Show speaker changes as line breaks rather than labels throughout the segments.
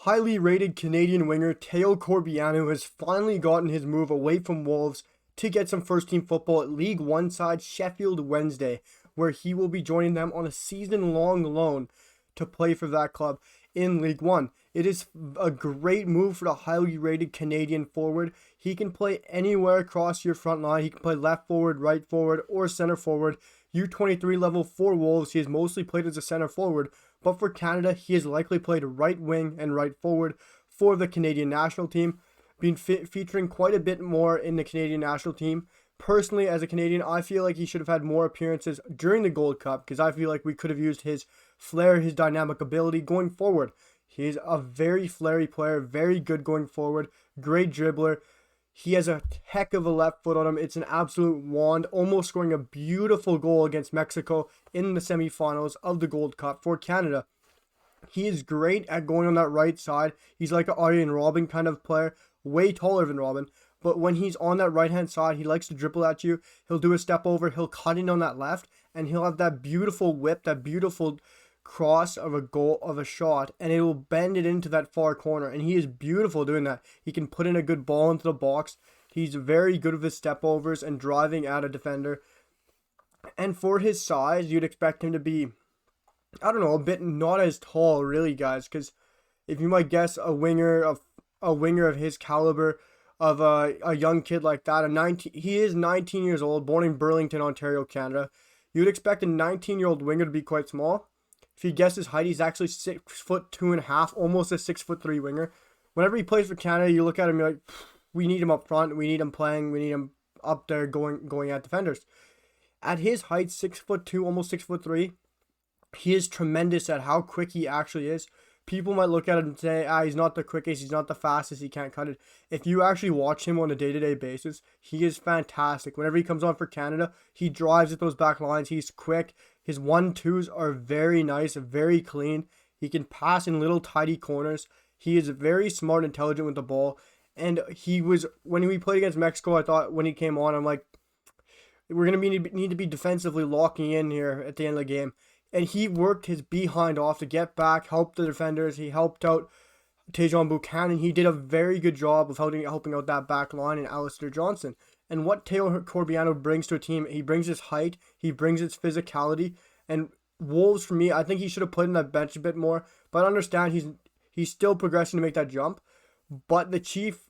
Highly rated Canadian winger Theo Corbeanu has finally gotten his move away from Wolves to get some first team football at League One side Sheffield Wednesday, where he will be joining them on a season-long loan to play for that club in League One. It is a great move for the highly rated Canadian forward. He can play anywhere across your front line. He can play left forward, right forward, or center forward. U23 level for Wolves, he has mostly played as a center forward, but for Canada, he has likely played right wing and right forward for the Canadian national team, being featuring quite a bit more in the Canadian national team. Personally, as a Canadian, I feel like he should have had more appearances during the Gold Cup because I feel like we could have used his flair, his dynamic ability going forward. He's a very flary player, very good going forward, great dribbler. He has a heck of a left foot on him. It's an absolute wand, almost scoring a beautiful goal against Mexico in the semifinals of the Gold Cup for Canada. He is great at going on that right side. He's like an Arjen Robben kind of player, way taller than Robben. But when he's on that right-hand side, he likes to dribble at you. He'll do a step over, he'll cut in on that left, and he'll have that beautiful whip, that beautiful cross of a goal, of a shot, and it will bend it into that far corner. And he is beautiful doing that. He can put in a good ball into the box. He's very good with his step overs and driving at a defender. And for his size, you'd expect him to be, I don't know, a bit not as tall, really, guys. Because if you might guess a winger of his caliber, of a young kid like that, he is 19 years old, born in Burlington, Ontario, Canada. You'd expect a 19-year-old winger to be quite small. If you guess his height, he's actually 6'2.5", almost a 6'3" winger. Whenever he plays for Canada, you look at him, you're like, we need him up front, we need him playing, we need him up there going at defenders. At his height, 6'2", almost 6'3", he is tremendous at how quick he actually is. People might look at him and say, he's not the quickest, he's not the fastest, he can't cut it. If you actually watch him on a day-to-day basis, he is fantastic. Whenever he comes on for Canada, he drives at those back lines, he's quick. His 1-2s are very nice, very clean. He can pass in little tidy corners. He is very smart and intelligent with the ball. And when we played against Mexico, I thought when he came on, I'm like, we're going to need to be defensively locking in here at the end of the game. And he worked his behind off to get back, help the defenders. He helped out Tejan Buchanan. He did a very good job of helping out that back line and Alistair Johnson. And what Theo Corbeanu brings to a team, he brings his height, he brings his physicality. And Wolves, for me, I think he should have played in that bench a bit more. But I understand he's still progressing to make that jump. But the chief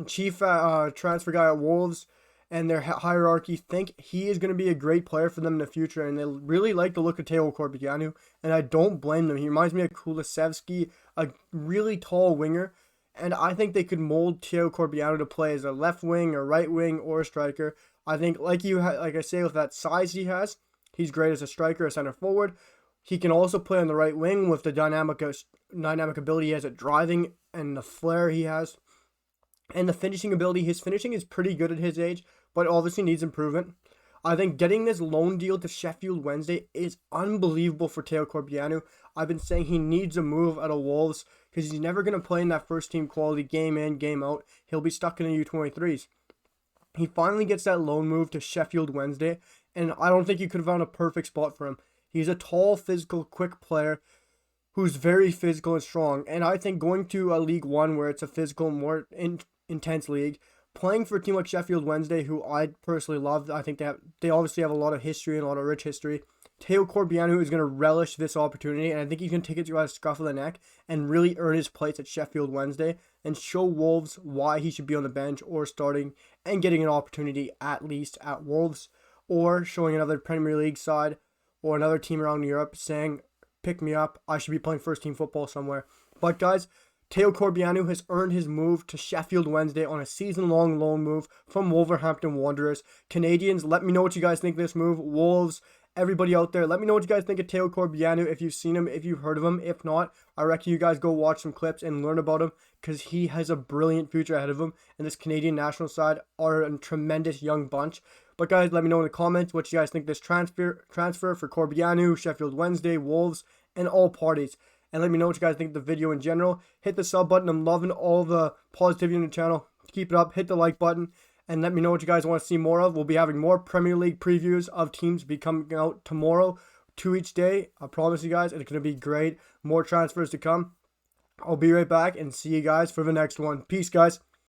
transfer guy at Wolves and their hierarchy think he is going to be a great player for them in the future, and they really like the look of Theo Corbeanu, and I don't blame them. He reminds me of Kulusevski, a really tall winger, and I think they could mold Theo Corbeanu to play as a left wing, a right wing, or a striker. I think, like I say, with that size he has, he's great as a striker, a center forward. He can also play on the right wing with the dynamic ability he has at driving and the flair he has. And the finishing ability, his finishing is pretty good at his age, but obviously needs improvement. I think getting this loan deal to Sheffield Wednesday is unbelievable for Theo Corbeanu. I've been saying he needs a move out of Wolves because he's never going to play in that first team quality game in, game out. He'll be stuck in the U23s. He finally gets that loan move to Sheffield Wednesday, and I don't think you could have found a perfect spot for him. He's a tall, physical, quick player who's very physical and strong, and I think going to a League One where it's a physical, more intense league, playing for a team like Sheffield Wednesday, who I personally love, I think they obviously have a lot of history and a lot of rich history. Theo Corbeanu is going to relish this opportunity, and I think he's going to take it by the scruff of the neck and really earn his place at Sheffield Wednesday and show Wolves why he should be on the bench or starting and getting an opportunity at least at Wolves, or showing another Premier League side or another team around Europe saying, pick me up, I should be playing first team football somewhere. But guys, Theo Corbeanu has earned his move to Sheffield Wednesday on a season-long loan move from Wolverhampton Wanderers. Canadians, let me know what you guys think of this move. Wolves, everybody out there, let me know what you guys think of Theo Corbeanu, if you've seen him, if you've heard of him. If not, I reckon you guys go watch some clips and learn about him because he has a brilliant future ahead of him, and this Canadian national side are a tremendous young bunch. But guys, let me know in the comments what you guys think of this transfer for Corbeanu, Sheffield Wednesday, Wolves, and all parties. And let me know what you guys think of the video in general. Hit the sub button. I'm loving all the positivity in the channel. Keep it up. Hit the like button. And let me know what you guys want to see more of. We'll be having more Premier League previews of teams be coming out tomorrow, 2 each day. I promise you guys, it's going to be great. More transfers to come. I'll be right back and see you guys for the next one. Peace, guys.